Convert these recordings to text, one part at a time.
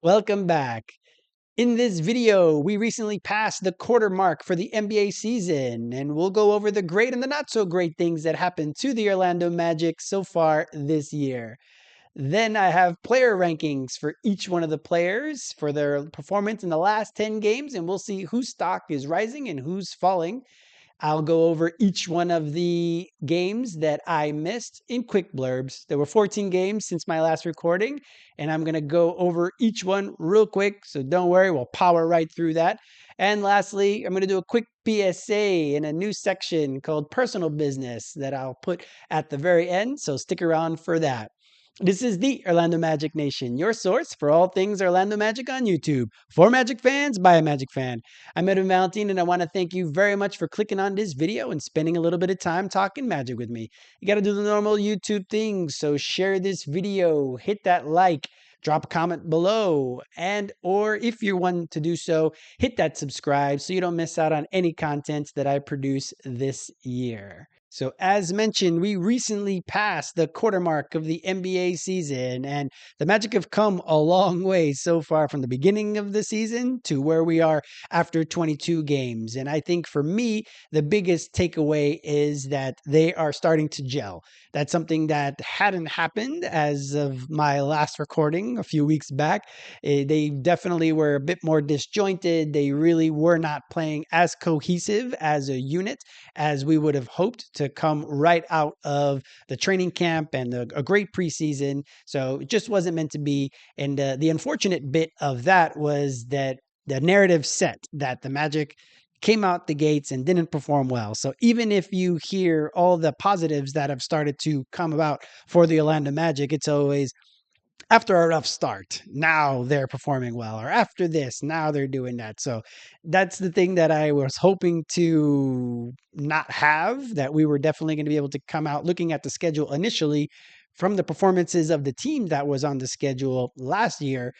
Welcome back. In this video, we recently passed the quarter mark for the NBA season, and we'll go over the great and the not so great things that happened to the Orlando Magic so far this year. Then I have player rankings for each one of the players for their performance in the last 10 games, and we'll see whose stock is rising and who's falling. I'll go over each one of the games that I missed in quick blurbs. There were 14 games since my last recording, and I'm going to go over each one real quick. So don't worry, we'll power right through that. And lastly, I'm going to do a quick PSA in a new section called Personal Business that I'll put at the very end. So stick around for that. This is the Orlando Magic Nation, your source for all things Orlando Magic on YouTube. For Magic fans, by a Magic fan. I'm Edwin Valentin, and I want to thank you very much for clicking on this video and spending a little bit of time talking Magic with me. You got to do the normal YouTube things, so share this video, hit that like, drop a comment below, and or if you're one to do so, hit that subscribe so you don't miss out on any content that I produce this year. So as mentioned, we recently passed the quarter mark of the NBA season, and the Magic have come a long way so far from the beginning of the season to where we are after 22 games. And I think for me, the biggest takeaway is that they are starting to gel. That's something that hadn't happened as of my last recording a few weeks back. They definitely were a bit more disjointed. They really were not playing as cohesive as a unit as we would have hoped to come right out of the training camp and a great preseason. So it just wasn't meant to be. And the unfortunate bit of that was that the narrative set that the Magic came out the gates and didn't perform well. So even if you hear all the positives that have started to come about for the Orlando Magic, it's always after a rough start, now they're performing well, or after this, now they're doing that. So that's the thing that I was hoping to not have, that we were definitely going to be able to come out looking at the schedule initially from the performances of the team that was on the schedule last year.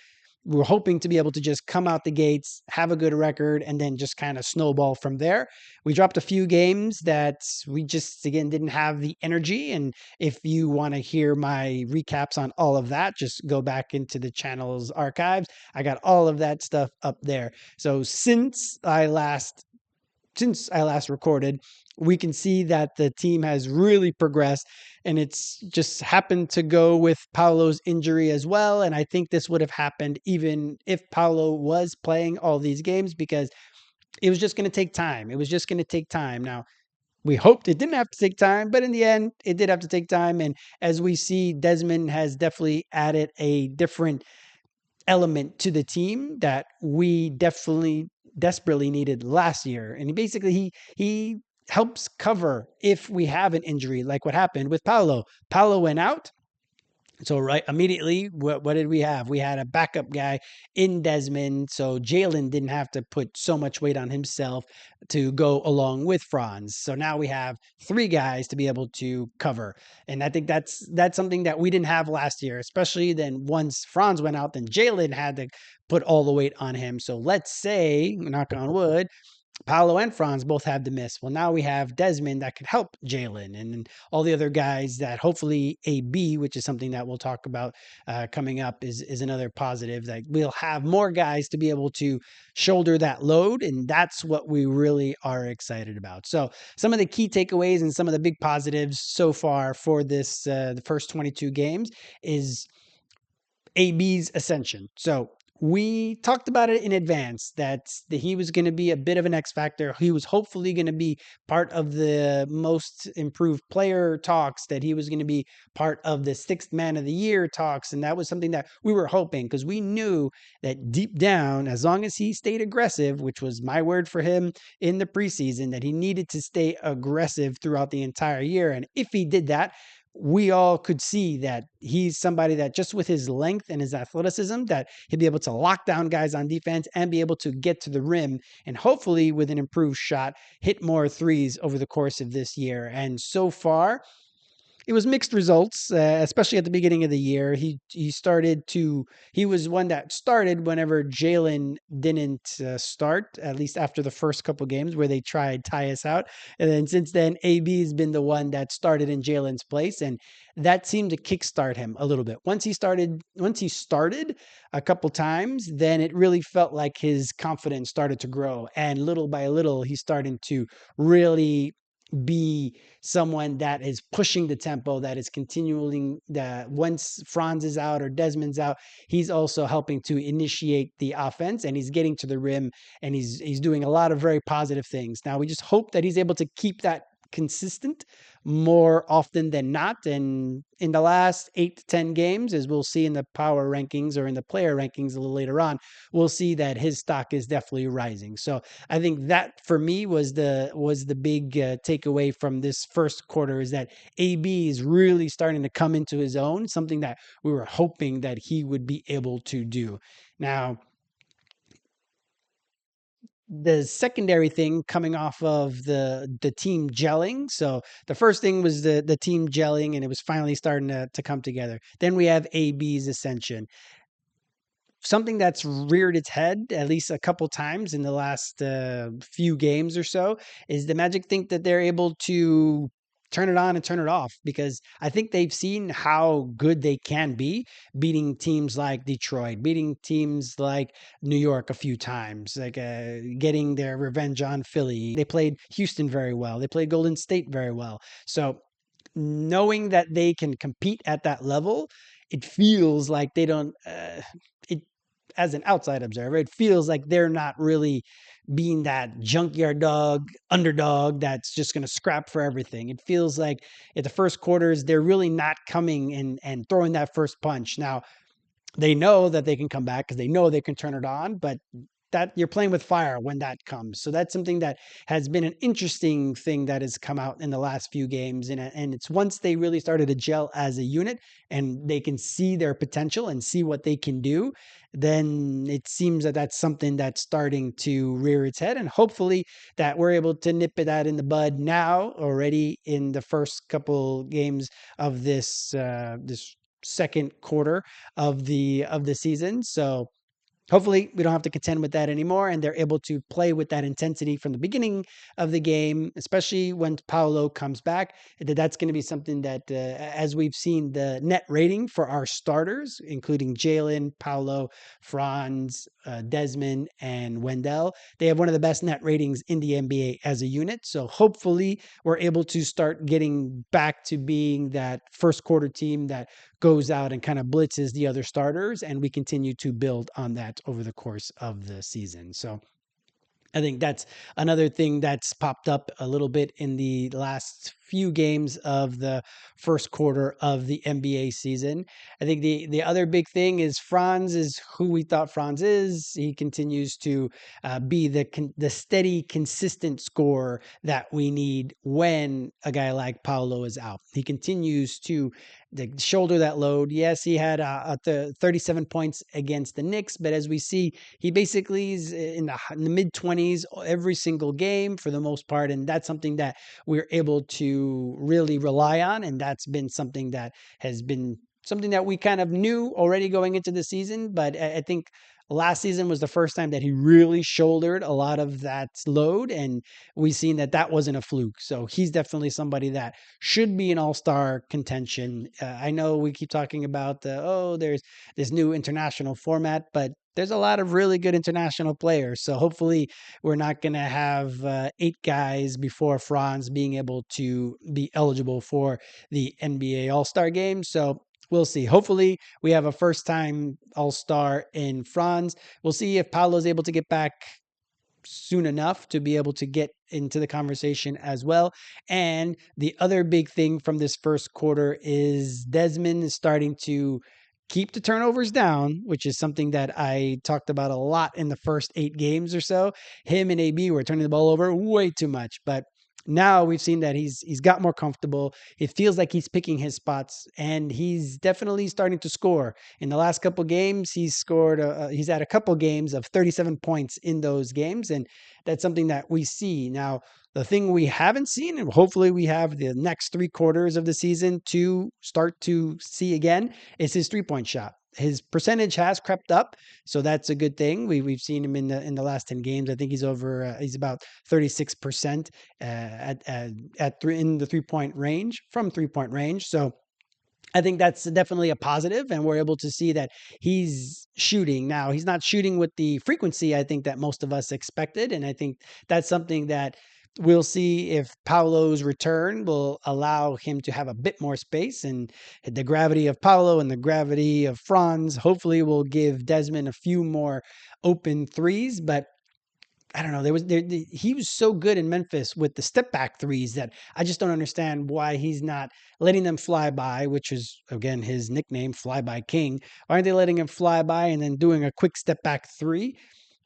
We were hoping to be able to just come out the gates, have a good record, and then just kind of snowball from there. We dropped a few games that we just, again, didn't have the energy. And if you want to hear my recaps on all of that, just go back into the channel's archives. I got all of that stuff up there. So since I last recorded, we can see that the team has really progressed, and it's just happened to go with Paolo's injury as well. And I think this would have happened even if Paolo was playing all these games, because it was just going to take time. It was just going to take time. Now, we hoped it didn't have to take time, but in the end, it did have to take time. And as we see, Desmond has definitely added a different element to the team that we desperately needed last year. And he helps cover if we have an injury, like what happened with Paolo. Paolo went out. So right immediately, what did we have? We had a backup guy in Desmond, so Jalen didn't have to put so much weight on himself to go along with Franz. So now we have three guys to be able to cover, and I think that's something that we didn't have last year. Especially then once Franz went out, then Jalen had to put all the weight on him. So let's say, knock on wood, Paolo and Franz both had to miss. Well, now we have Desmond that could help Jalen, and all the other guys that hopefully AB, which is something that we'll talk about coming up, is another positive, that we'll have more guys to be able to shoulder that load. And that's what we really are excited about. So some of the key takeaways and some of the big positives so far for this, the first 22 games, is AB's Ascension. So we talked about it in advance that he was going to be a bit of an X factor. He was hopefully going to be part of the most improved player talks, that he was going to be part of the sixth man of the year talks. And that was something that we were hoping, because we knew that deep down, as long as he stayed aggressive, which was my word for him in the preseason, that he needed to stay aggressive throughout the entire year. And if he did that, we all could see that he's somebody that just with his length and his athleticism, that he'll be able to lock down guys on defense and be able to get to the rim, and hopefully with an improved shot, hit more threes over the course of this year. And so far, it was mixed results, especially at the beginning of the year. He was one that started whenever Jalen didn't start, at least after the first couple games where they tried Tyus out. And then since then, AB has been the one that started in Jalen's place, and that seemed to kickstart him a little bit. Once he started a couple times, then it really felt like his confidence started to grow, and little by little, he's starting to really be someone that is pushing the tempo, that is continuing that once Franz is out or Desmond's out, he's also helping to initiate the offense, and he's getting to the rim, and he's doing a lot of very positive things. Now we just hope that he's able to keep that consistent more often than not. And in the last 8 to 10 games, as we'll see in the power rankings or in the player rankings a little later on, we'll see that his stock is definitely rising. So I think that for me was the big takeaway from this first quarter, is that AB is really starting to come into his own, something that we were hoping that he would be able to do. Now, the secondary thing coming off of the team gelling. So the first thing was the team gelling, and it was finally starting to come together. Then we have AB's Ascension. Something that's reared its head at least a couple times in the last few games or so is the Magic think that they're able to turn it on and turn it off, because I think they've seen how good they can be beating teams like Detroit, beating teams like New York a few times, like getting their revenge on Philly. They played Houston very well. They played Golden State very well. So knowing that they can compete at that level, it feels like they don't. It As an outside observer, it feels like they're not really being that junkyard dog underdog that's just going to scrap for everything. It feels like at the first quarters, they're really not coming and throwing that first punch. Now, they know that they can come back because they know they can turn it on, but that you're playing with fire when that comes. So that's something that has been an interesting thing that has come out in the last few games. And it's once they really started to gel as a unit and they can see their potential and see what they can do, then it seems that that's something that's starting to rear its head. And hopefully that we're able to nip that in the bud now already in the first couple games of this second quarter of the season. So hopefully we don't have to contend with that anymore, and they're able to play with that intensity from the beginning of the game, especially when Paolo comes back. That's going to be something that, as we've seen, the net rating for our starters, including Jalen, Paolo, Franz, Desmond, and Wendell, they have one of the best net ratings in the NBA as a unit. So hopefully we're able to start getting back to being that first quarter team that goes out and kind of blitzes the other starters, and we continue to build on that over the course of the season. So I think that's another thing that's popped up a little bit in the last few games of the first quarter of the NBA season. I think the other big thing is Franz is who we thought Franz is. He continues to be the steady, consistent scorer that we need when a guy like Paolo is out. He continues to shoulder that load. Yes, he had 37 points against the Knicks, but as we see, he basically is in the mid 20s every single game for the most part, and that's something that we're able to really rely on, and that's been something that has been something that we kind of knew already going into the season, but I think last season was the first time that he really shouldered a lot of that load, and we've seen that that wasn't a fluke. So he's definitely somebody that should be an all-star contention. I know we keep talking about there's this new international format, but there's a lot of really good international players. So hopefully we're not going to have 8 guys before Franz being able to be eligible for the NBA All-Star game. So we'll see. Hopefully we have a first-time All-Star in Franz. We'll see if Paolo's able to get back soon enough to be able to get into the conversation as well. And the other big thing from this first quarter is Desmond is starting to keep the turnovers down, which is something that I talked about a lot in the first 8 games or so. Him and AB were turning the ball over way too much, but now we've seen that he's got more comfortable. It feels like he's picking his spots, and he's definitely starting to score. In the last couple games, he's scored. He's had a couple games of 37 points in those games, and that's something that we see now. The thing we haven't seen, and hopefully we have the next 3 quarters of the season to start to see again, is his 3-point shot. His percentage has crept up, so that's a good thing. We've seen him in the last 10 games. I think he's over. He's about 36% in the 3-point range, from 3-point range. So I think that's definitely a positive, and we're able to see that he's shooting. Now, he's not shooting with the frequency I think that most of us expected, and I think that's something that we'll see if Paolo's return will allow him to have a bit more space, and the gravity of Paolo and the gravity of Franz hopefully will give Desmond a few more open threes. But I don't know. He was so good in Memphis with the step back threes that I just don't understand why he's not letting them fly by, which is again his nickname, Fly By King. Why aren't they letting him fly by and then doing a quick step back three?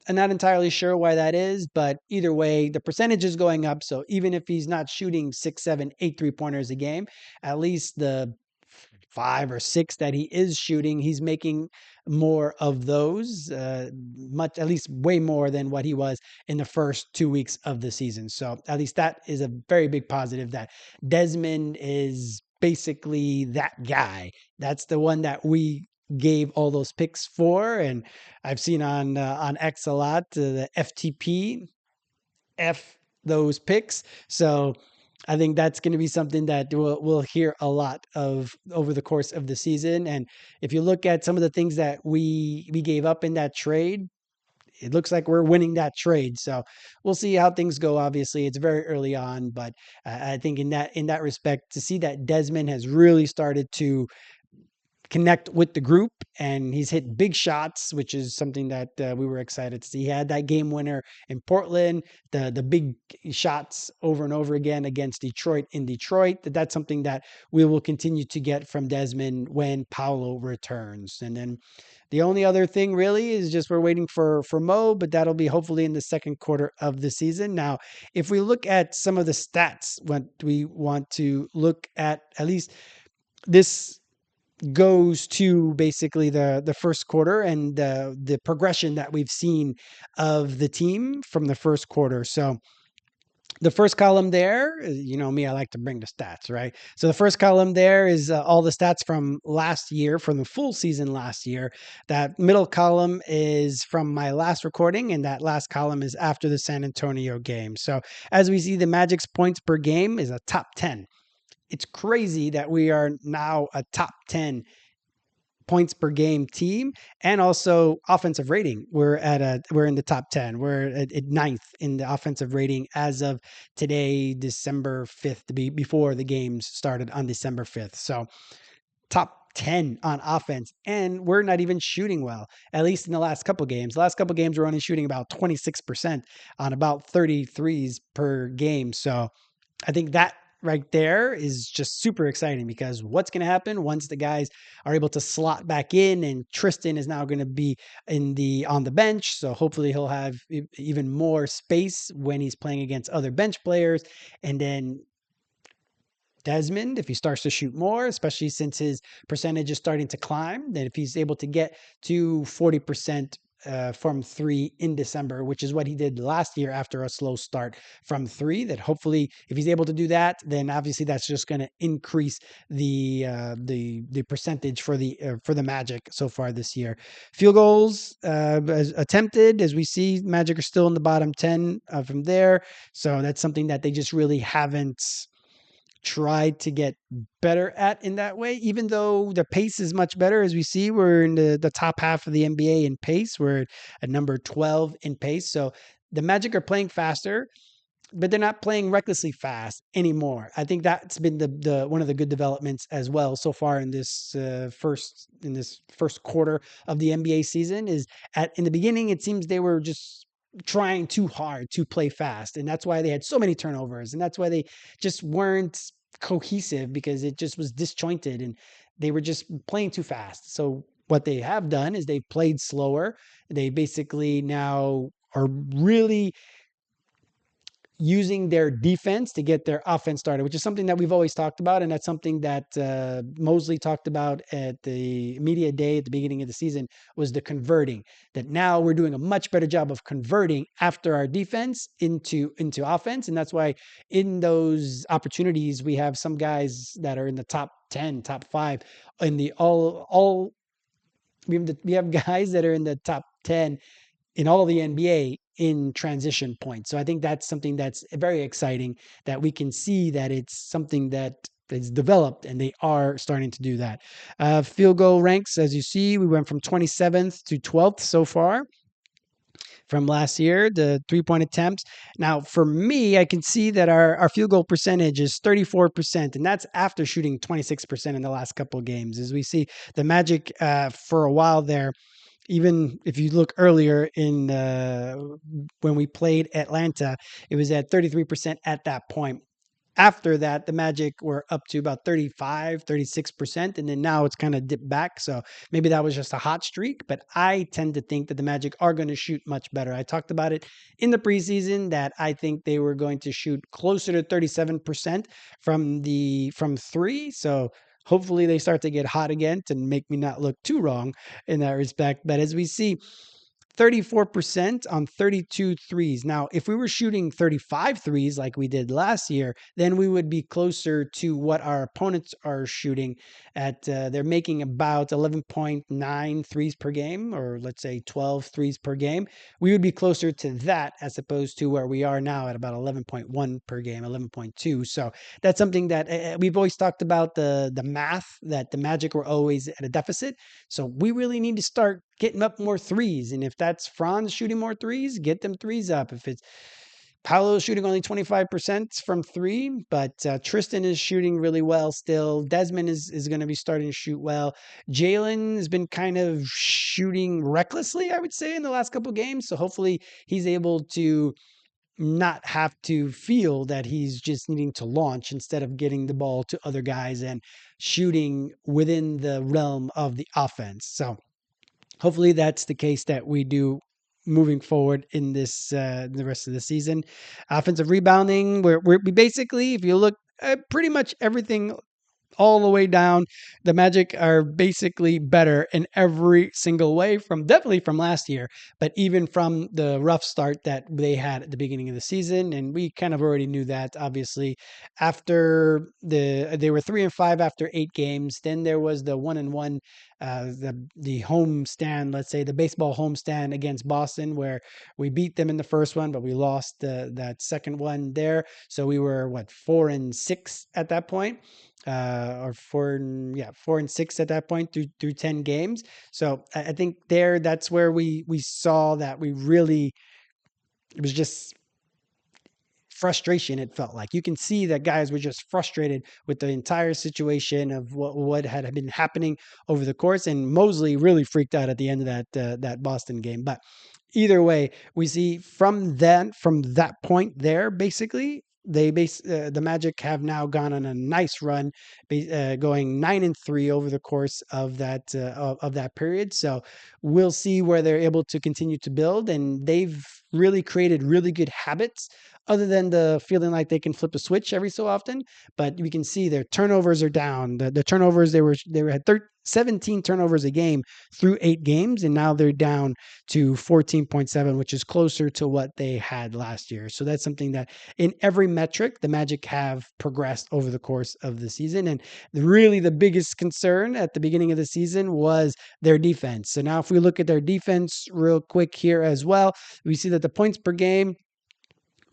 I'm not entirely sure why that is, but either way, the percentage is going up. So even if he's not shooting 6, 7, 8 3-pointers a game, at least the 5 or 6 that he is shooting, he's making more of those, much, at least way more than what he was in the first 2 weeks of the season. So at least that is a very big positive, that Desmond is basically that guy. That's the one that we gave all those picks for. And I've seen on X a lot, the FTP F those picks. So I think that's going to be something that we'll hear a lot of over the course of the season. And if you look at some of the things that we gave up in that trade, it looks like we're winning that trade. So we'll see how things go. Obviously, it's very early on, but I think in that respect, to see that Desmond has really started to connect with the group, and he's hit big shots, which is something that we were excited to see. He had that game winner in Portland, the big shots over and over again against Detroit in Detroit. That's something that we will continue to get from Desmond when Paolo returns. And then the only other thing really is just we're waiting for Mo, but that'll be hopefully in the second quarter of the season. Now, if we look at some of the stats, what we want to look at least this goes to basically the first quarter and the progression that we've seen of the team from the first quarter. So the first column there, you know me, I like to bring the stats, right? So the first column there is all the stats from last year, from the full season last year. That middle column is from my last recording, and that last column is after the San Antonio game. So as we see, the Magic's points per game is a top 10. It's crazy that we are now a top 10 points per game team, and also offensive rating. We're in the top 10. We're at ninth in the offensive rating as of today, December 5th, to be before the games started on December 5th. So top 10 on offense, and we're not even shooting well, at least in the last couple games. The last couple games, we're only shooting about 26% on about 33s per game. So I think that right there is just super exciting, because what's going to happen once the guys are able to slot back in, and Tristan is now going to be on the bench. So hopefully he'll have even more space when he's playing against other bench players. And then Desmond, if he starts to shoot more, especially since his percentage is starting to climb, then if he's able to get to 40% from 3 in December, which is what he did last year after a slow start from 3, that hopefully if he's able to do that, then obviously that's just going to increase the percentage for the Magic so far this year. Field goals as attempted, as we see, Magic are still in the bottom 10 from there. So that's something that they just really haven't tried to get better at in that way, even though the pace is much better. As we see, we're in the top half of the NBA in pace. We're at number 12 in pace. So the Magic are playing faster, but they're not playing recklessly fast anymore. I think that's been the one of the good developments as well so far in this first quarter of the NBA season. Is in the beginning, it seems they were just trying too hard to play fast, and that's why they had so many turnovers, and that's why they just weren't cohesive, because it just was disjointed and they were just playing too fast. So what they have done is they've played slower. They basically now are really using their defense to get their offense started, which is something that we've always talked about. And that's something that Mosley talked about at the media day at the beginning of the season, was the converting. That now we're doing a much better job of converting after our defense into offense. And that's why in those opportunities, we have some guys that are in the top 10, top 5 in the all we have guys that are in the top 10 in all of the NBA in transition points. So I think that's something that's very exciting, that we can see that it's something that is developed, and they are starting to do that. Field goal ranks, as you see, we went from 27th to 12th so far from last year, the 3-point attempts. Now, for me, I can see that our field goal percentage is 34%, and that's after shooting 26% in the last couple of games. As we see, the Magic for a while there, even if you look earlier in when we played Atlanta, it was at 33% at that point. After that, the Magic were up to about 35, 36%, and then now it's kind of dipped back. So maybe that was just a hot streak, but I tend to think that the Magic are going to shoot much better. I talked about it in the preseason that I think they were going to shoot closer to 37% from three. So hopefully they start to get hot again to make me not look too wrong in that respect. But as we see, 34% on 32 threes. Now, if we were shooting 35 threes like we did last year, then we would be closer to what our opponents are shooting at. They're making about 11.9 threes per game, or let's say 12 threes per game. We would be closer to that as opposed to where we are now at about 11.1 per game, 11.2. So that's something that we've always talked about, the math, that the Magic were always at a deficit. So we really need to start getting up more threes. And if that's Franz shooting more threes, get them threes up. If it's Paolo shooting only 25% from three, but Tristan is shooting really well still. Desmond is going to be starting to shoot well. Jalen has been kind of shooting recklessly, I would say, in the last couple of games. So hopefully he's able to not have to feel that he's just needing to launch instead of getting the ball to other guys and shooting within the realm of the offense. So hopefully that's the case that we do moving forward in this the rest of the season. Offensive rebounding, we basically, if you look at pretty much everything all the way down, the Magic are basically better in every single way, from definitely from last year, but even from the rough start that they had at the beginning of the season. And we kind of already knew that, obviously, after they were 3-5 after 8 games. Then there was the 1-1, the home stand, let's say the baseball home stand against Boston, where we beat them in the first one, but we lost that second one there. So we were 4-6 at that point, or 4-6 at that point through 10 games. So I think that's where we saw that we really, it was just frustration. It felt like you can see that guys were just frustrated with the entire situation of what had been happening over the course. And Mosley really freaked out at the end of that Boston game. But either way, we see from that point there, basically, the Magic have now gone on a nice run, going 9-3 over the course of that period. So we'll see where they're able to continue to build, and they've really created really good habits, other than the feeling like they can flip a switch every so often. But we can see their turnovers are down. The turnovers, they had 17 turnovers a game through 8 games, and now they're down to 14.7, which is closer to what they had last year. So that's something that in every metric, the Magic have progressed over the course of the season. And really the biggest concern at the beginning of the season was their defense. So now if we look at their defense real quick here as well, we see that the points per game,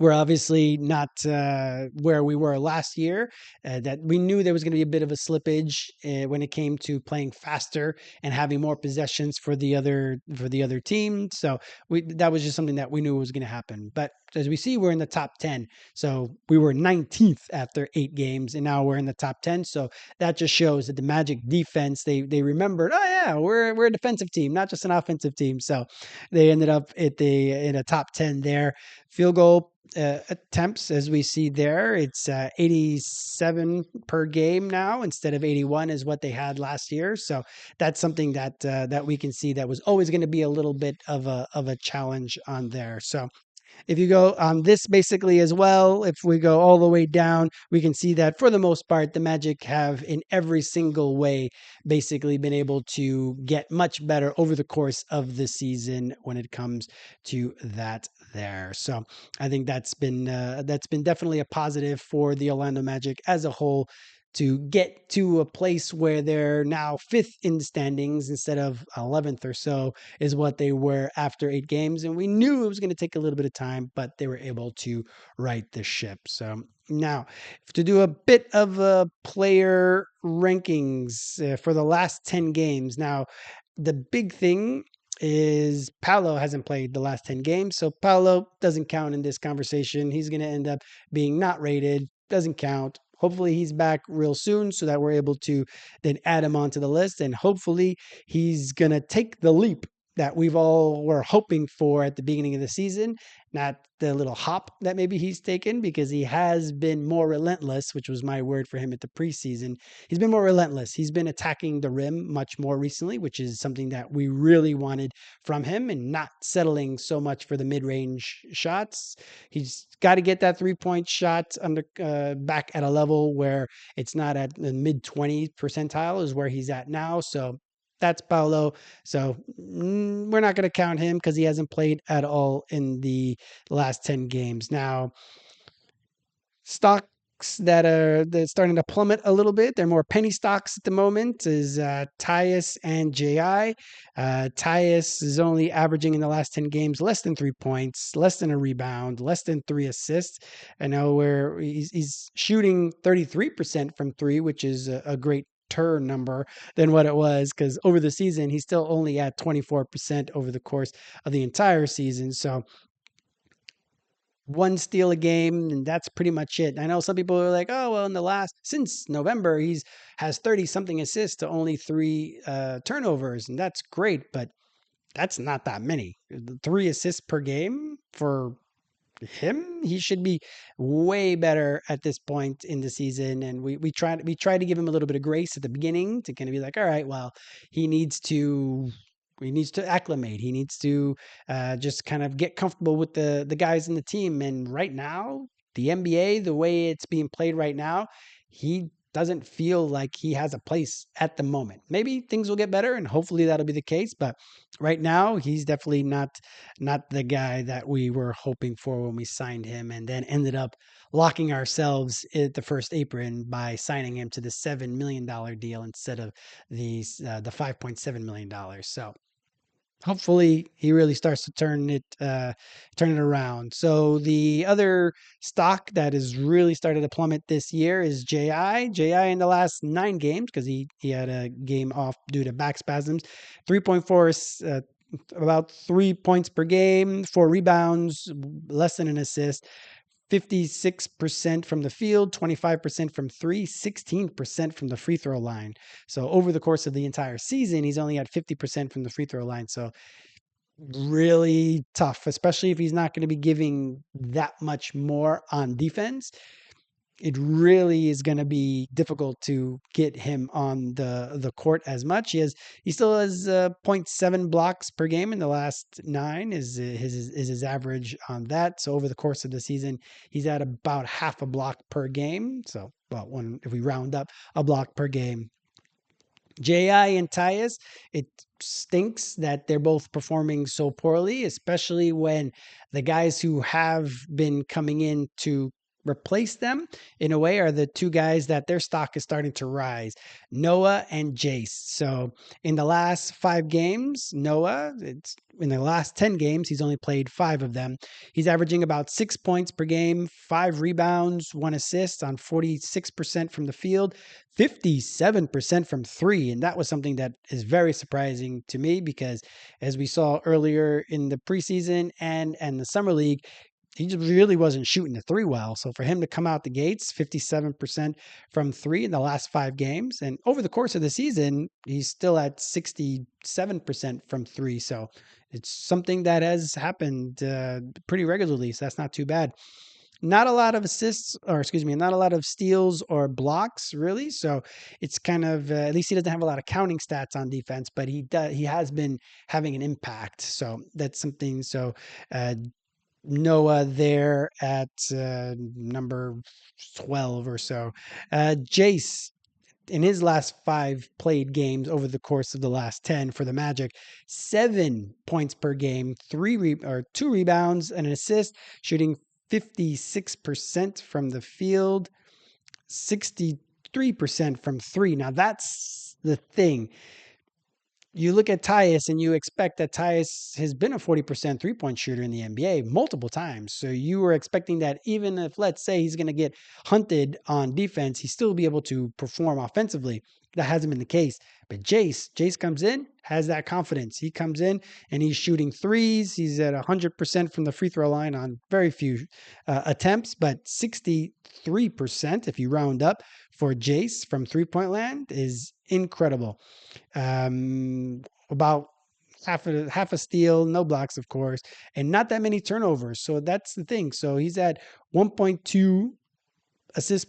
we're obviously not where we were last year. That we knew there was going to be a bit of a slippage when it came to playing faster and having more possessions for the other team. So that was just something that we knew was going to happen. But as we see, we're in the top 10. So we were 19th after 8 games, and now we're in the top 10. So that just shows that the Magic defense, they remembered, oh yeah, we're a defensive team, not just an offensive team. So they ended up in a top 10 there. Field goal attempts, as we see there, it's 87 per game now instead of 81 is what they had last year. So that's something that we can see that was always going to be a little bit of a challenge on there. So If you go on this basically as well, if we go all the way down, we can see that for the most part, the Magic have in every single way basically been able to get much better over the course of the season when it comes to that there. So I think that's been definitely a positive for the Orlando Magic as a whole to get to a place where they're now fifth in the standings instead of 11th or so is what they were after 8 games. And we knew it was going to take a little bit of time, but they were able to right the ship. So now to do a bit of player rankings for the last 10 games. Now, the big thing is Paolo hasn't played the last 10 games. So Paolo doesn't count in this conversation. He's going to end up being not rated, doesn't count. Hopefully he's back real soon so that we're able to then add him onto the list. And hopefully he's going to take the leap that we've all were hoping for at the beginning of the season, not the little hop that maybe he's taken, because he has been more relentless, which was my word for him at the preseason. He's been more relentless. He's been attacking the rim much more recently, which is something that we really wanted from him, and not settling so much for the mid-range shots. He's got to get that 3-point shot under back at a level where it's not at the mid 20 percentile is where he's at now. So that's Paolo. So we're not going to count him because he hasn't played at all in the last 10 games. Now, stocks that are starting to plummet a little bit. They're more penny stocks at the moment is Tyus and JI. Tyus is only averaging in the last 10 games less than 3 points, less than a rebound, less than 3 assists. I know where he's shooting 33% from 3, which is a great number than what it was, because over the season he's still only at 24% over the course of the entire season. So 1 steal a game, and that's pretty much it. I know some people are like, oh, well, in the last, since November, he's has 30 something assists to only 3 turnovers, and that's great, but that's not that many. 3 assists per game for him, he should be way better at this point in the season. And we tried to give him a little bit of grace at the beginning to kind of be like, all right, well, he needs to acclimate. He needs to just kind of get comfortable with the guys in the team. And right now, the NBA, the way it's being played right now, he doesn't feel like he has a place at the moment. Maybe things will get better, and hopefully that'll be the case. But right now, he's definitely not the guy that we were hoping for when we signed him, and then ended up locking ourselves at the first apron by signing him to the $7 million deal instead of the $5.7 million. So hopefully he really starts to turn it around. So the other stock that has really started to plummet this year is JI in the last 9 games, because he had a game off due to back spasms. 3.4 about 3 points per game, 4 rebounds, less than an assist. 56% from the field, 25% from 3, 16% from the free throw line. So over the course of the entire season, he's only at 50% from the free throw line. So really tough, especially if he's not going to be giving that much more on defense. It really is going to be difficult to get him on the court as much. He still has 0.7 blocks per game in the last 9 is his average on that. So over the course of the season, he's at about half a block per game. So about one, if we round up, a block per game. JI and Tyus, it stinks that they're both performing so poorly, especially when the guys who have been coming in to replace them in a way are the 2 guys that their stock is starting to rise, Noah and Jase. So in the last 5 games, Noah, in the last 10 games, he's only played 5 of them. He's averaging about 6 points per game, 5 rebounds, 1 assist on 46% from the field, 57% from 3. And that was something that is very surprising to me, because as we saw earlier in the preseason and the summer league, he just really wasn't shooting the 3 well. So for him to come out the gates, 57% from 3 in the last 5 games. And over the course of the season, he's still at 67% from 3. So it's something that has happened pretty regularly. So that's not too bad. Not a lot of assists, or excuse me, not a lot of steals or blocks, really. So it's kind of, at least he doesn't have a lot of counting stats on defense, but he has been having an impact. So that's something. So Noah there at number 12 or so. Jase, in his last 5 played games over the course of the last 10 for the Magic, 7 points per game, 2 rebounds, and an assist, shooting 56% from the field, 63% from three. Now that's the thing. You look at Tyus and you expect that Tyus has been a 40% three-point shooter in the NBA multiple times. So you were expecting that even if, let's say, he's going to get hunted on defense, he'll still be able to perform offensively. That hasn't been the case. But Jase comes in, has that confidence. He comes in and he's shooting threes. He's at 100% from the free throw line on very few attempts, but 63%, if you round up, for Jase from three-point land is incredible. About half a steal, no blocks, of course, and not that many turnovers. So that's the thing. So he's at 1.2 assists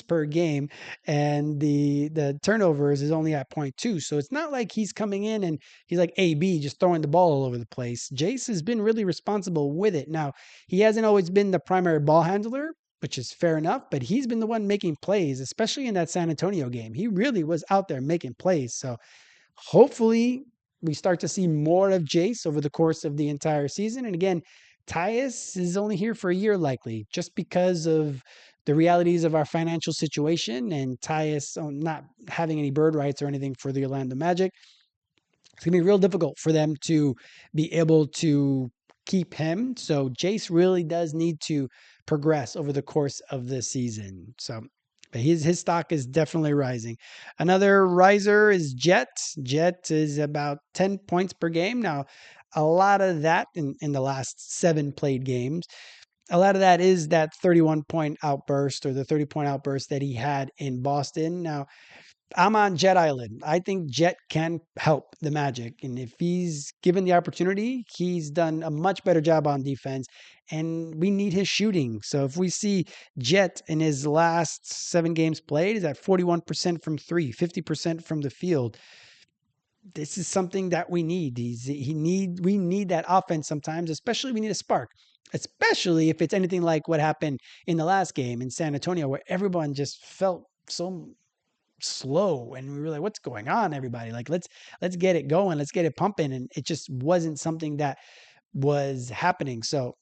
per game, and the turnovers is only at 0.2. So it's not like he's coming in and he's like AB just throwing the ball all over the place. Jase has been really responsible with it. Now, he hasn't always been the primary ball handler, which is fair enough, but he's been the one making plays, especially in that San Antonio game. He really was out there making plays. So hopefully we start to see more of Jase over the course of the entire season. And again, Tyus is only here for a year, likely, just because of the realities of our financial situation and Tyus not having any bird rights or anything for the Orlando Magic. It's going to be real difficult for them to be able to keep him. So Jase really does need to progress over the course of the season. So but his stock is definitely rising. Another riser is Jett. Jett is about 10 points per game. Now, a lot of that in the last 7 played games, a lot of that is that 31-point outburst or the 30-point outburst that he had in Boston. Now, I'm on Jett Island. I think Jett can help the Magic. And if he's given the opportunity, he's done a much better job on defense. And we need his shooting. So if we see Jett in his last 7 games played is at 41% from three, 50% from the field. This is something that we need. We need that offense sometimes, especially we need a spark. Especially if it's anything like what happened in the last game in San Antonio, where everyone just felt so slow and we were like, what's going on, everybody? Like, let's get it going, let's get it pumping. And it just wasn't something that was happening. So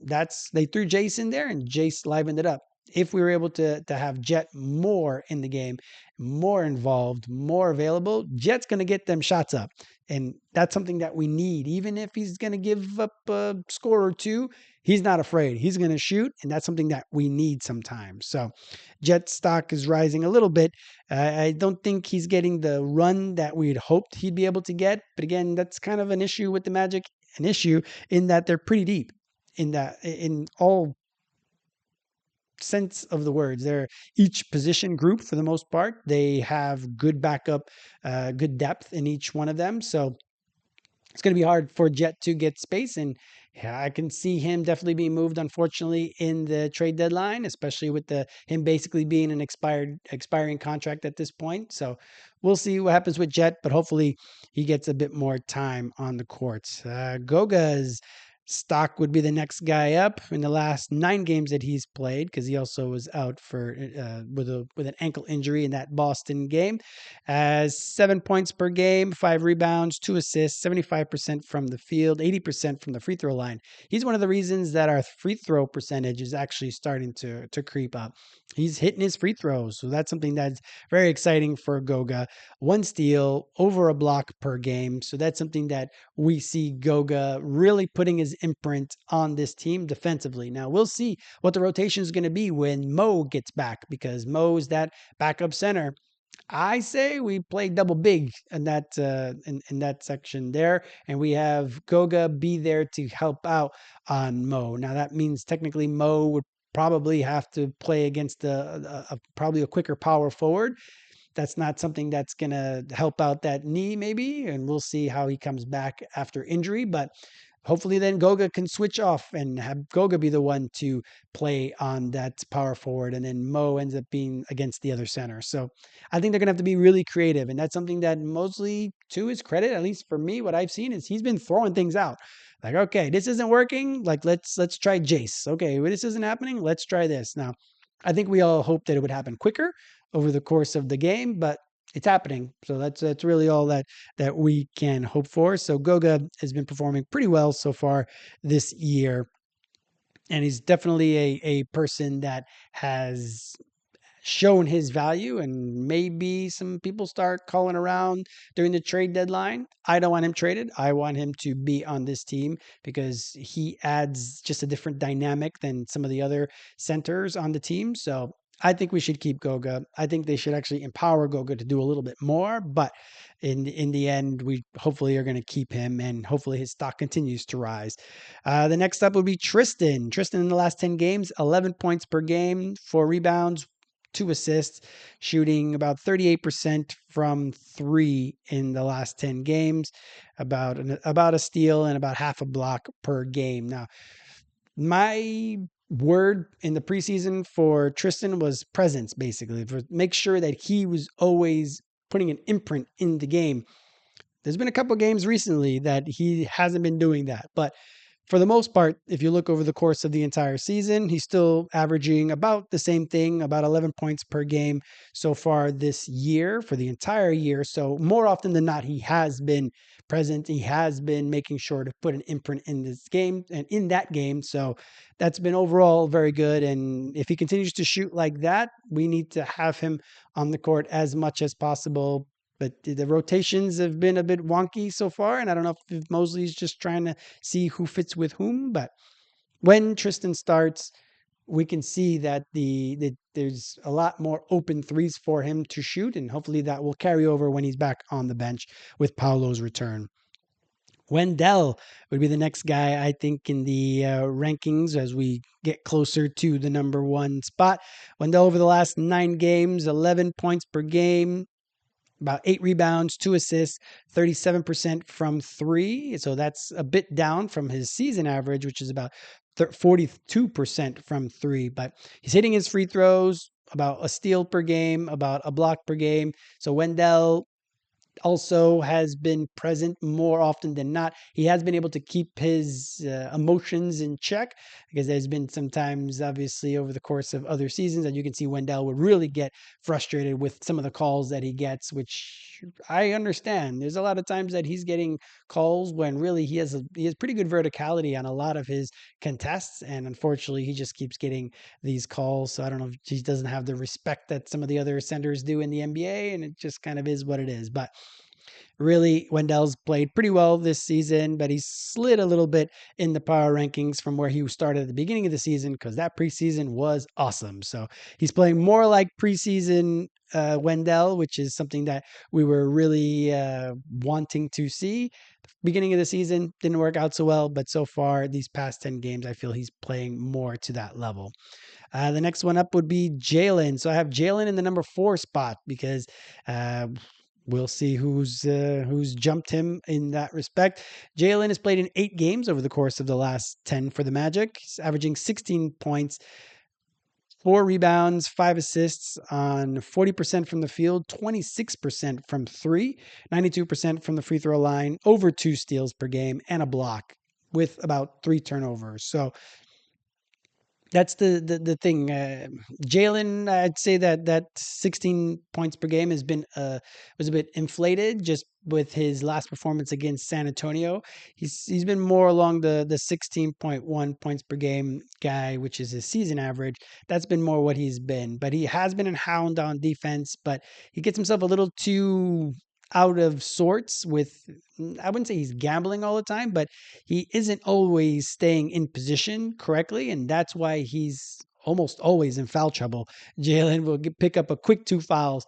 they threw Jase in there and Jase livened it up. If we were able to have Jett more in the game, more involved, more available, Jett's going to get them shots up. And that's something that we need. Even if he's going to give up a score or two, he's not afraid. He's going to shoot, and that's something that we need sometimes. So Jett stock is rising a little bit. I don't think he's getting the run that we'd hoped he'd be able to get. But again, that's kind of an issue with the Magic, an issue in that they're pretty deep in all sense of the words. They're each position group for the most part. They have good backup, good depth in each one of them. So it's going to be hard for Jett to get space. And yeah, I can see him definitely being moved, unfortunately, in the trade deadline, especially with him basically being an expiring contract at this point. So we'll see what happens with Jett, but hopefully he gets a bit more time on the courts. Goga's stock would be the next guy up in the last 9 games that he's played, because he also was out for with an ankle injury in that Boston game. 7 points per game, 5 rebounds, 2 assists, 75% from the field, 80% from the free throw line. He's one of the reasons that our free throw percentage is actually starting to creep up. He's hitting his free throws, so that's something that's very exciting for Goga. 1 steal, over a block per game, so that's something that we see Goga really putting his imprint on this team defensively. Now we'll see what the rotation is going to be when Mo gets back, because Mo's that backup center. I say we play double big in that in that section there, and we have Goga be there to help out on Mo. Now that means technically Mo would probably have to play against probably a quicker power forward. That's not something that's going to help out that knee maybe, and we'll see how he comes back after injury. But hopefully then Goga can switch off and have Goga be the one to play on that power forward, and then Mo ends up being against the other center. So I think they're going to have to be really creative, and that's something that mostly, to his credit, at least for me, what I've seen is he's been throwing things out. Like, okay, this isn't working. Like, let's try Jase. Okay, well, this isn't happening. Let's try this. Now, I think we all hoped that it would happen quicker over the course of the game, but it's happening. So that's really all that we can hope for. So Goga has been performing pretty well so far this year, and he's definitely a person that has shown his value, and maybe some people start calling around during the trade deadline. I don't want him traded. I want him to be on this team because he adds just a different dynamic than some of the other centers on the team. So I think we should keep Goga. I think they should actually empower Goga to do a little bit more, but in the end, we hopefully are going to keep him, and hopefully his stock continues to rise. The next up would be Tristan. Tristan in the last 10 games, 11 points per game, 4 rebounds, 2 assists, shooting about 38% from 3 in the last 10 games, about a steal and about half a block per game. Now, my word in the preseason for Tristan was presence, basically, for make sure that he was always putting an imprint in the game. There's been a couple games recently that he hasn't been doing that, but for the most part, if you look over the course of the entire season, he's still averaging about the same thing, about 11 points per game so far this year for the entire year. So more often than not, he has been present. He has been making sure to put an imprint in this game and in that game. So that's been overall very good. And if he continues to shoot like that, we need to have him on the court as much as possible. But the rotations have been a bit wonky so far, and I don't know if Mosley's just trying to see who fits with whom. But when Tristan starts, we can see that there's a lot more open threes for him to shoot, and hopefully that will carry over when he's back on the bench with Paolo's return. Wendell would be the next guy, I think, in the rankings as we get closer to the number 1 spot. Wendell over the last 9 games, 11 points per game, about 8 rebounds, 2 assists, 37% from 3. So that's a bit down from his season average, which is about 42% from 3. But he's hitting his free throws, about a steal per game, about a block per game. So Wendell also has been present more often than not. He has been able to keep his emotions in check, because there's been sometimes, obviously, over the course of other seasons that you can see Wendell would really get frustrated with some of the calls that he gets, which I understand. There's a lot of times that he's getting calls when really he has pretty good verticality on a lot of his contests, and unfortunately he just keeps getting these calls. So I don't know if he doesn't have the respect that some of the other centers do in the NBA, and it just kind of is what it is. But really, Wendell's played pretty well this season, but he's slid a little bit in the power rankings from where he started at the beginning of the season, because that preseason was awesome. So he's playing more like preseason Wendell, which is something that we were really wanting to see. Beginning of the season didn't work out so well, but so far these past 10 games, I feel he's playing more to that level. The next one up would be Jalen. So I have Jalen in the number 4 spot because we'll see who's jumped him in that respect. Jalen has played in 8 games over the course of the last 10 for the Magic. He's averaging 16 points, 4 rebounds, 5 assists on 40% from the field, 26% from 3, 92% from the free throw line, over 2 steals per game, and a block with about 3 turnovers. So that's the thing. Jalen, I'd say that 16 points per game has been was a bit inflated just with his last performance against San Antonio. He's been more along the 16.1 points per game guy, which is his season average. That's been more what he's been. But he has been a hound on defense, but he gets himself a little too out of sorts with, I wouldn't say he's gambling all the time, but he isn't always staying in position correctly, and that's why he's almost always in foul trouble. Jalen will pick up a quick 2 fouls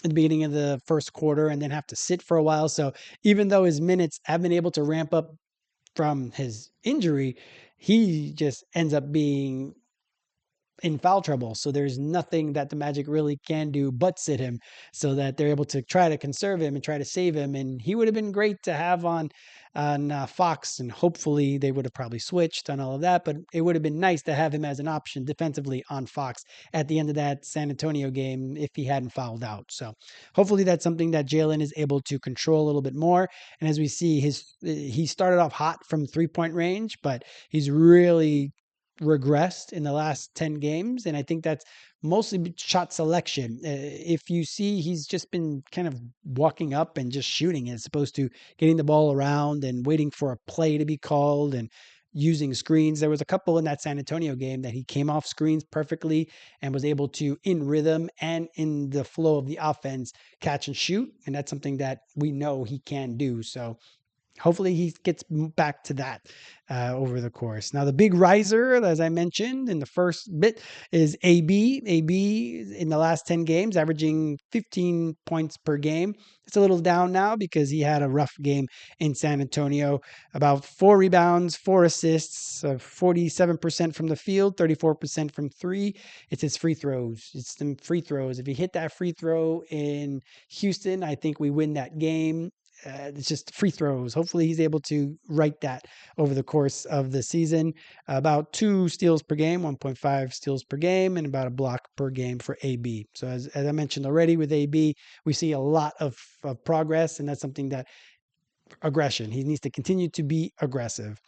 at the beginning of the first quarter and then have to sit for a while. So even though his minutes have been able to ramp up from his injury, he just ends up being in foul trouble. So there's nothing that the Magic really can do but sit him, so that they're able to try to conserve him and try to save him. And he would have been great to have on Fox, and hopefully they would have probably switched on all of that. But it would have been nice to have him as an option defensively on Fox at the end of that San Antonio game if he hadn't fouled out. So hopefully that's something that Jalen is able to control a little bit more. And as we see, he started off hot from 3-point range, but he's really regressed in the last 10 games. And I think that's mostly shot selection. If you see, he's just been kind of walking up and just shooting as opposed to getting the ball around and waiting for a play to be called and using screens. There was a couple in that San Antonio game that he came off screens perfectly and was able to, in rhythm and in the flow of the offense, catch and shoot. And that's something that we know he can do. So hopefully he gets back to that over the course. Now, the big riser, as I mentioned in the first bit, is AB. AB in the last 10 games, averaging 15 points per game. It's a little down now because he had a rough game in San Antonio. About 4 rebounds, 4 assists, 47% from the field, 34% from three. It's his free throws. It's the free throws. If he hit that free throw in Houston, I think we win that game. It's just free throws. Hopefully he's able to right that over the course of the season. About 2 steals per game, 1.5 steals per game, and about a block per game for AB. So as I mentioned already with AB, we see a lot of progress, and that's something that aggression. He needs to continue to be aggressive.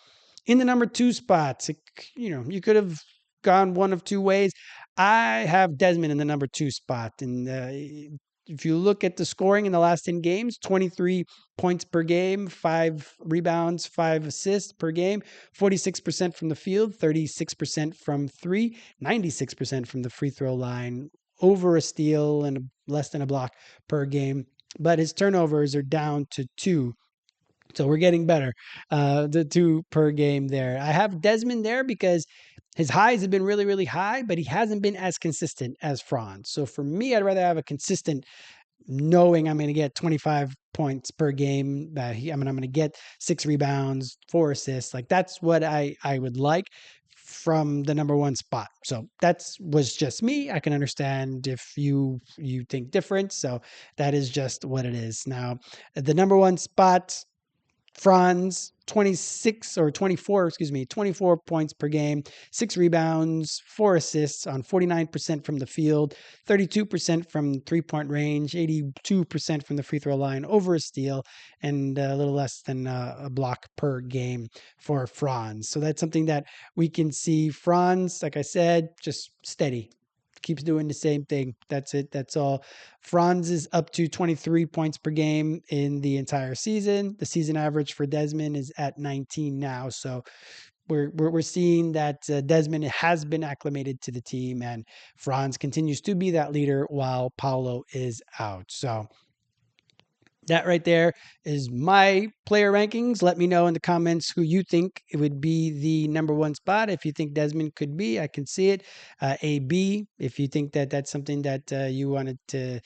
In the number 2 spots, you could have gone one of 2 ways. I have Desmond in the number 2 spot, and if you look at the scoring in the last 10 games, 23 points per game, 5 rebounds, 5 assists per game, 46% from the field, 36% from three, 96% from the free throw line, over a steal and less than a block per game. But his turnovers are down to 2. So we're getting better. The 2 per game there. I have Desmond there because his highs have been really, really high, but he hasn't been as consistent as Franz. So for me, I'd rather have a consistent, knowing I'm going to get 25 points per game. I'm going to get 6 rebounds, 4 assists. Like that's what I would like from the number 1 spot. So that was just me. I can understand if you think different. So that is just what it is. Now, the number 1 spot, Franz, 24 points per game, 6 rebounds, 4 assists on 49% from the field, 32% from 3-point range, 82% from the free throw line, over a steal, and a little less than a block per game for Franz. So that's something that we can see. Franz, like I said, just steady. Keeps doing the same thing. That's it. That's all. Franz is up to 23 points per game in the entire season. The season average for Desmond is at 19 now. So we're seeing that Desmond has been acclimated to the team, and Franz continues to be that leader while Paolo is out. So that right there is my player rankings. Let me know in the comments who you think it would be the number 1 spot. If you think Desmond could be, I can see it. AB, if you think that that's something that you wanted to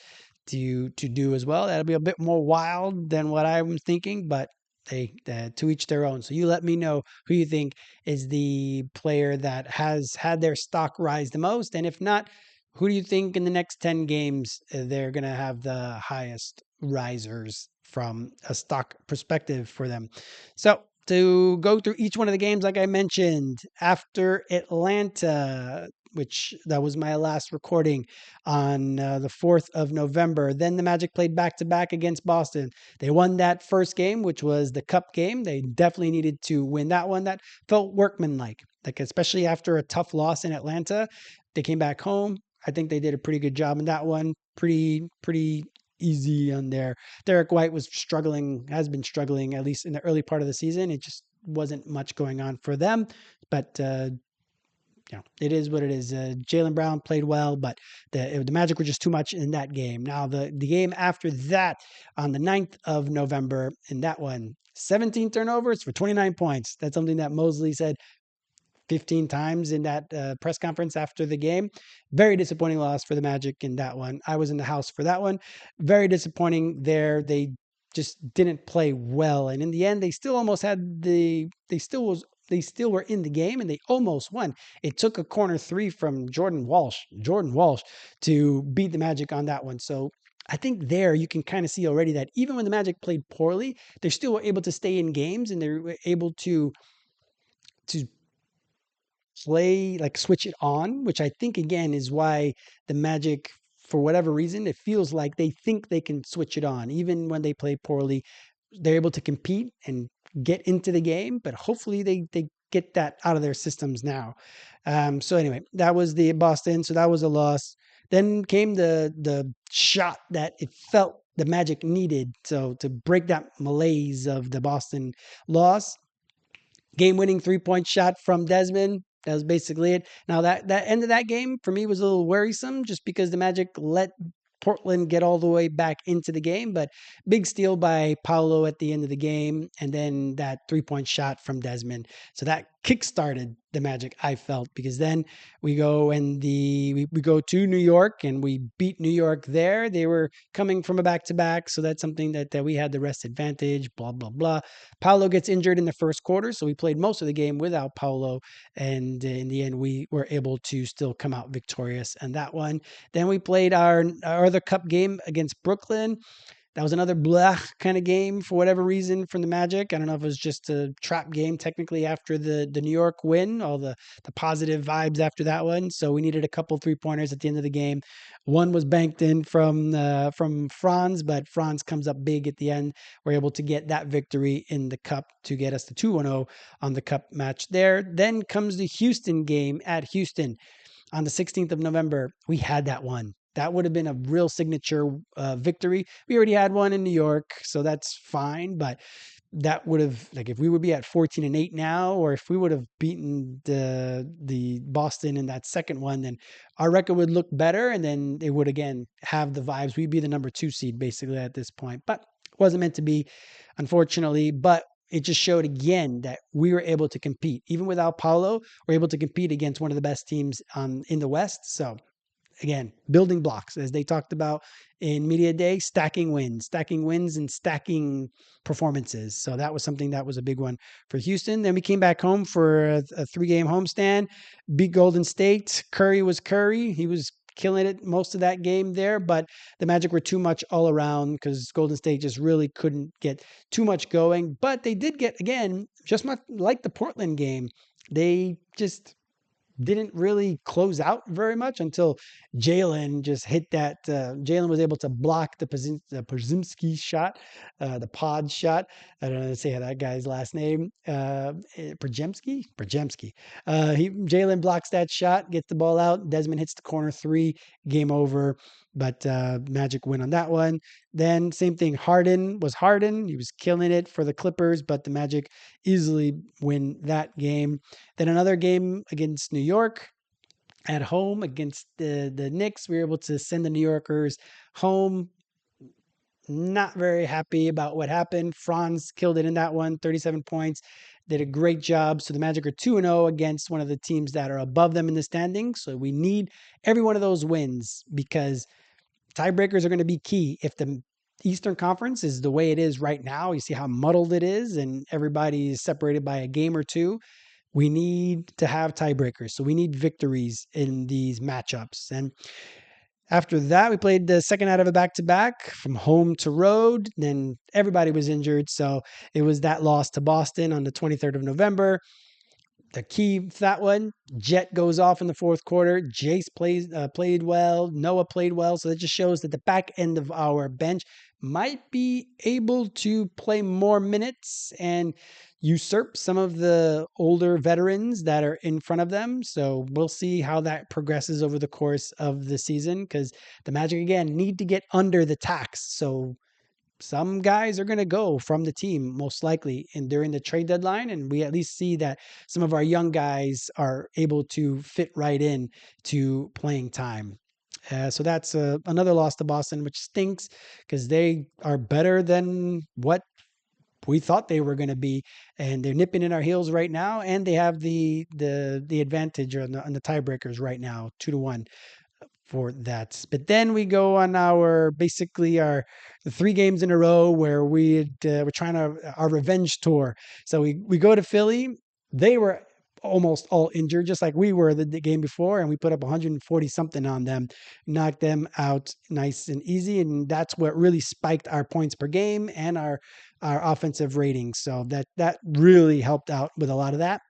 do as well, that'll be a bit more wild than what I'm thinking, but to each their own. So you let me know who you think is the player that has had their stock rise the most, and if not, who do you think in the next 10 games they're going to have the highest risers from a stock perspective for them? So to go through each one of the games, like I mentioned, after Atlanta, which that was my last recording on the 4th of November. Then the Magic played back-to-back against Boston. They won that first game, which was the Cup game. They definitely needed to win that one. That felt workmanlike, like especially after a tough loss in Atlanta. They came back home. I think they did a pretty good job in that one. Pretty easy on there. Derek White has been struggling, at least in the early part of the season. It just wasn't much going on for them. But it is what it is. Jalen Brown played well, but the Magic were just too much in that game. Now, the game after that, on the 9th of November, in that one, 17 turnovers for 29 points. That's something that Mosley said 15 times in that press conference after the game. Very disappointing loss for the Magic in that one. I was in the house for that one. Very disappointing there. They just didn't play well. And in the end, they still they still were in the game and they almost won. It took a corner three from Jordan Walsh to beat the Magic on that one. So I think there you can kind of see already that even when the Magic played poorly, they still were able to stay in games and they were able to play, like switch it on, which I think again is why the Magic, for whatever reason, it feels like they think they can switch it on. Even when they play poorly, they're able to compete and get into the game, but hopefully they get that out of their systems now. So anyway, that was the Boston. So that was a loss. Then came the shot that it felt the Magic needed. So to break that malaise of the Boston loss, game-winning three-point shot from Desmond. That was basically it. Now that end of that game for me was a little worrisome just because the Magic let Portland get all the way back into the game, but big steal by Paolo at the end of the game, and then that three-point shot from Desmond. So that kick-started the Magic, I felt, because then we go and we go to New York and we beat New York there. They were coming from a back-to-back, so that's something that we had the rest advantage, blah, blah, blah. Paolo gets injured in the first quarter, so we played most of the game without Paolo, and in the end, we were able to still come out victorious on that one. Then we played our other cup game against Brooklyn. That was another blah kind of game for whatever reason from the Magic. I don't know if it was just a trap game technically after the New York win, all the positive vibes after that one. So we needed a couple 3-pointers at the end of the game. One was banked in from Franz, but Franz comes up big at the end. We're able to get that victory in the cup to get us to 2-0 on the cup match there. Then comes the Houston game at Houston on the 16th of November. We had that one. That would have been a real signature victory. We already had one in New York, so that's fine. But that would have, like, if we would be at 14-8 now, or if we would have beaten the Boston in that second one, then our record would look better, and then it would again have the vibes. We'd be the number 2 seed basically at this point, but it wasn't meant to be, unfortunately. But it just showed again that we were able to compete. Even without Paolo, we're able to compete against one of the best teams in the West. So again, building blocks, as they talked about in Media Day, stacking wins and stacking performances. So that was something that was a big one for Houston. Then we came back home for a 3-game homestand, beat Golden State. Curry was Curry. He was killing it most of that game there, but the Magic were too much all around because Golden State just really couldn't get too much going. But they did get, again, just much like the Portland game, they just didn't really close out very much until Jalen just hit that. Jalen was able to block the Podziemski shot, the pod shot. I don't know how to say that guy's last name. Podziemski. Jalen blocks that shot, gets the ball out. Desmond hits the corner 3, game over. But Magic win on that one. Then same thing. Harden. He was killing it for the Clippers, but the Magic easily win that game. Then another game against New York at home against the Knicks. We were able to send the New Yorkers home. Not very happy about what happened. Franz killed it in that one, 37 points. Did a great job. So the Magic are 2-0 against one of the teams that are above them in the standings. So we need every one of those wins because tiebreakers are going to be key. If the Eastern Conference is the way it is right now, you see how muddled it is and everybody is separated by a game or two. We need to have tiebreakers. So we need victories in these matchups. And after that, we played the second out of a back-to-back from home to road. Then everybody was injured. So it was that loss to Boston on the 23rd of November. The key for that one, Jett goes off in the fourth quarter. Jase played well. Noah played well. So that just shows that the back end of our bench might be able to play more minutes and usurp some of the older veterans that are in front of them. So we'll see how that progresses over the course of the season because the Magic, again, need to get under the tax. So some guys are going to go from the team most likely during the trade deadline. And we at least see that some of our young guys are able to fit right in to playing time. So that's another loss to Boston, which stinks because they are better than what we thought they were going to be, and they're nipping in our heels right now. And they have the advantage on the tiebreakers right now, 2-1 for that. But then we go on our 3 games in a row where we're trying our revenge tour. So we go to Philly. they were almost all injured, just like we were the game before, and we put up 140 something on them, knocked them out nice and easy, and that's what really spiked our points per game and our offensive ratings. So that really helped out with a lot of that.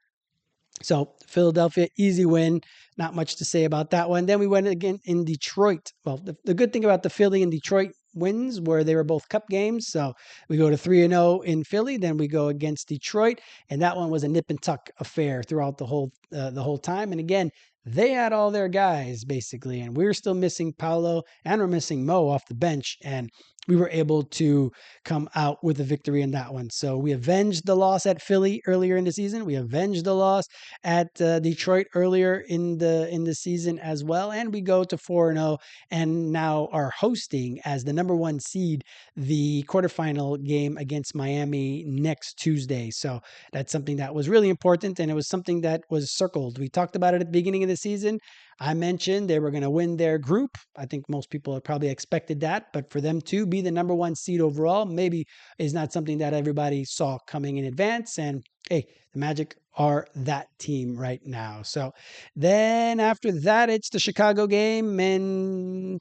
So Philadelphia, easy win. Not much to say about that one. Then we went again in Detroit. Well, the good thing about the Philly and Detroit wins were they were both cup games. So we go to 3-0 in Philly, then we go against Detroit, and that one was a nip and tuck affair throughout the whole time. And again, they had all their guys basically, and we were still missing Paolo and we're missing Mo off the bench, and we were able to come out with a victory in that one. So we avenged the loss at Philly earlier in the season. We avenged the loss at Detroit earlier in the season as well, and we go to 4-0 and now are hosting as the number one seed the quarterfinal game against Miami next Tuesday. So that's something that was really important, and it was something that was circled. We talked about it at the beginning of the season. I mentioned they were going to win their group. I think most people had probably expected that, but for them to be the number one seed overall, maybe is not something that everybody saw coming in advance. And hey, the Magic are that team right now. So then after that, it's the Chicago game, and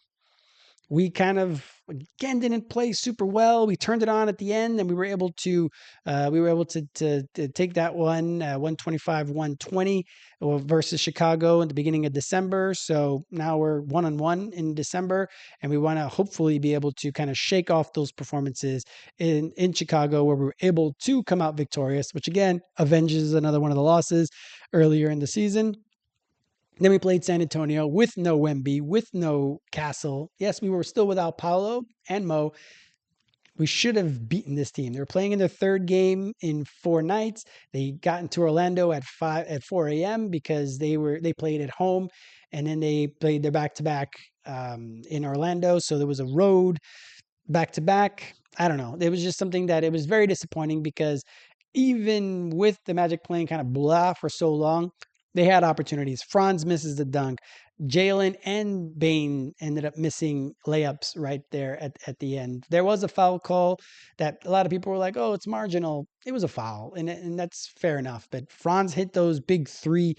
we kind of again didn't play super well. We turned it on at the end, and we were able to take that one 125-120 versus Chicago in the beginning of December. So now we're 1-1 in December, and we want to hopefully be able to kind of shake off those performances in Chicago where we were able to come out victorious, which again avenges another one of the losses earlier in the season. Then we played San Antonio with no Wemby, with no Castle. Yes, we were still without Paolo and Mo. We should have beaten this team. They were playing in their third game in 4 nights. They got into Orlando at 4 a.m. because they played at home, and then they played their back-to-back in Orlando. So there was a road back-to-back. I don't know. It was just something that it was very disappointing because even with the Magic playing kind of blah for so long, they had opportunities. Franz misses the dunk. Jalen and Bane ended up missing layups right there at the end. There was a foul call that a lot of people were like, oh, it's marginal. It was a foul, and that's fair enough. But Franz hit those big 3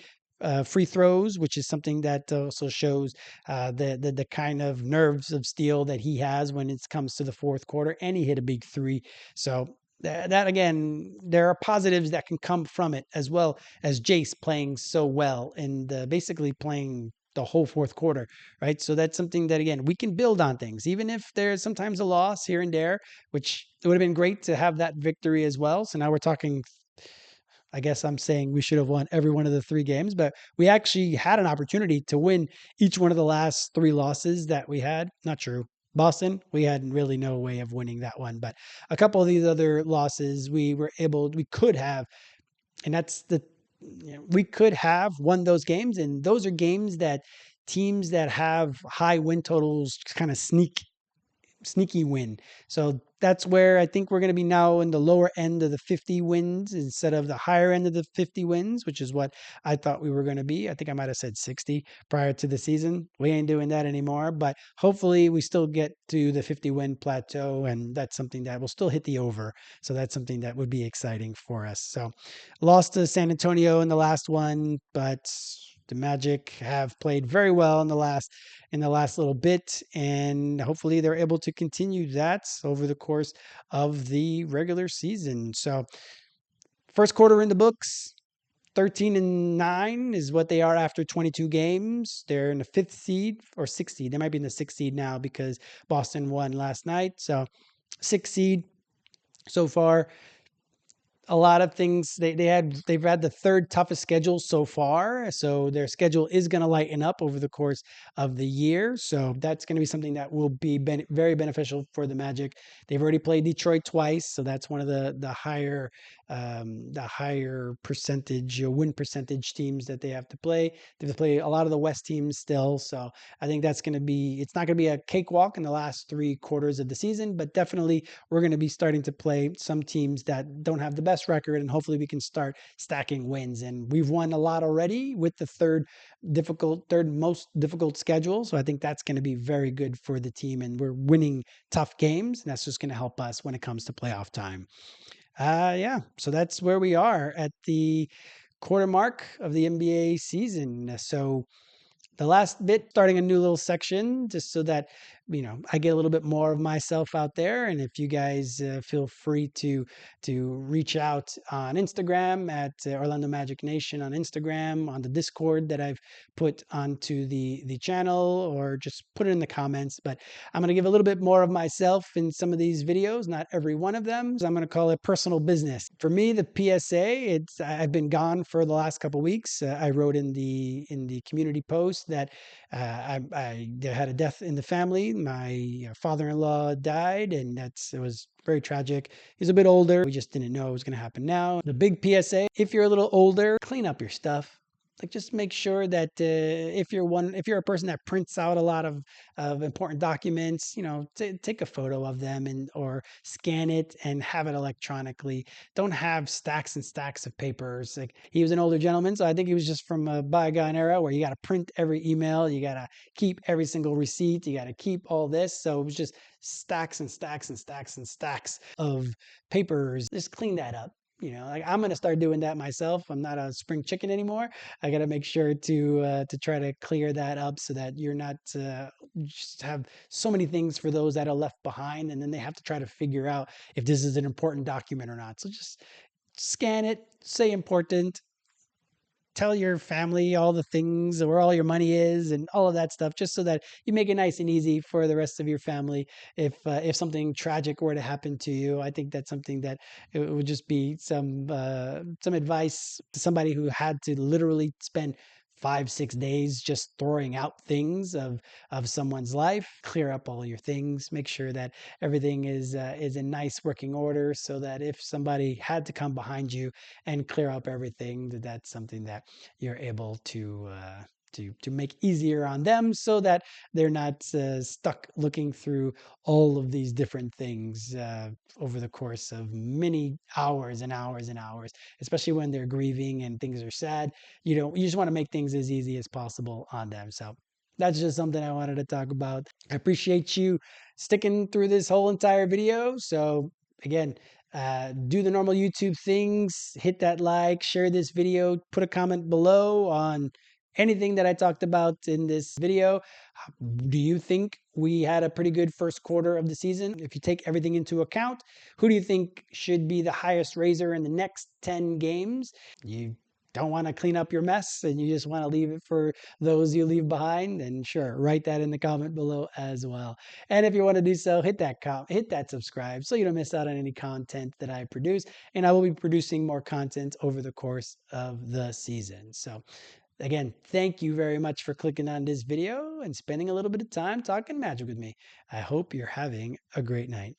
free throws, which is something that also shows the kind of nerves of steel that he has when it comes to the fourth quarter. And he hit a big 3. So that again, there are positives that can come from it, as well as Jase playing so well and basically playing the whole fourth quarter, right? So that's something that, again, we can build on things, even if there's sometimes a loss here and there, which it would have been great to have that victory as well. So now we're talking, I guess I'm saying we should have won every one of the 3 games, but we actually had an opportunity to win each one of the last 3 losses that we had. Not true. Boston, we had really no way of winning that one, but a couple of these other losses we could have, and we could have won those games, and those are games that teams that have high win totals kind of sneaky win. So that's where I think we're going to be now in the lower end of the 50 wins instead of the higher end of the 50 wins, which is what I thought we were going to be. I think I might have said 60 prior to the season. We ain't doing that anymore, but hopefully we still get to the 50 win plateau, and that's something that will still hit the over. So that's something that would be exciting for us. So lost to San Antonio in the last one, but the Magic have played very well in the last little bit, and hopefully they're able to continue that over the course of the regular season. So first quarter in the books, 13-9 is what they are after 22 games. They're in the 5th seed or 6th seed. They might be in the 6th seed now because Boston won last night. So 6th seed so far. A lot of things they've had the 3rd toughest schedule so far, so their schedule is going to lighten up over the course of the year. So that's going to be something that will be very beneficial for the Magic. They've already played Detroit twice, so that's one of the higher percentage win percentage teams that they have to play. They have to play a lot of the West teams still, so I think it's not going to be a cakewalk in the last 3 quarters of the season, but definitely we're going to be starting to play some teams that don't have the best record, and hopefully we can start stacking wins. And we've won a lot already with the third most difficult schedule. So I think that's going to be very good for the team, and we're winning tough games, and that's just going to help us when it comes to playoff time. Yeah, so that's where we are at the quarter mark of the NBA season. So the last bit, starting a new little section just so that, I get a little bit more of myself out there. And if you guys feel free to reach out on Instagram at Orlando Magic Nation on Instagram, on the Discord that I've put onto the channel, or just put it in the comments. But I'm going to give a little bit more of myself in some of these videos, not every one of them. So I'm going to call it personal business. For me, the PSA, I've been gone for the last couple of weeks. I wrote in the community post that I had a death in the family. My father-in-law died, and it was very tragic. He's a bit older. We just didn't know it was going to happen now. The big PSA: if you're a little older, clean up your stuff. Like, just make sure that if you're a person that prints out a lot of important documents, take a photo of them or scan it and have it electronically. Don't have stacks and stacks of papers. Like, he was an older gentleman, so I think he was just from a bygone era where you got to print every email, you got to keep every single receipt, you got to keep all this. So it was just stacks and stacks and stacks and stacks of papers. Just clean that up. Like, I'm going to start doing that myself. I'm not a spring chicken anymore. I got to make sure to try to clear that up so that you're not just have so many things for those that are left behind, and then they have to try to figure out if this is an important document or not. So just scan it, say important, tell your family all the things, where all your money is and all of that stuff, just so that you make it nice and easy for the rest of your family. If something tragic were to happen to you, I think that's something that it would just be some advice to somebody who had to literally spend 5-6 days just throwing out things of someone's life. Clear up all your things, make sure that everything is in nice working order, so that if somebody had to come behind you and clear up everything, that's something that you're able to make easier on them, so that they're not stuck looking through all of these different things over the course of many hours and hours and hours, especially when they're grieving and things are sad. You just want to make things as easy as possible on them. So that's just something I wanted to talk about. I appreciate you sticking through this whole entire video. So again, do the normal YouTube things, hit that like, share this video, put a comment below on anything that I talked about in this video. Do you think we had a pretty good first quarter of the season? If you take everything into account, who do you think should be the highest raiser in the next 10 games? You don't want to clean up your mess and you just want to leave it for those you leave behind, then sure, write that in the comment below as well. And if you want to do so, hit that subscribe so you don't miss out on any content that I produce. And I will be producing more content over the course of the season. So again, thank you very much for clicking on this video and spending a little bit of time talking Magic with me. I hope you're having a great night.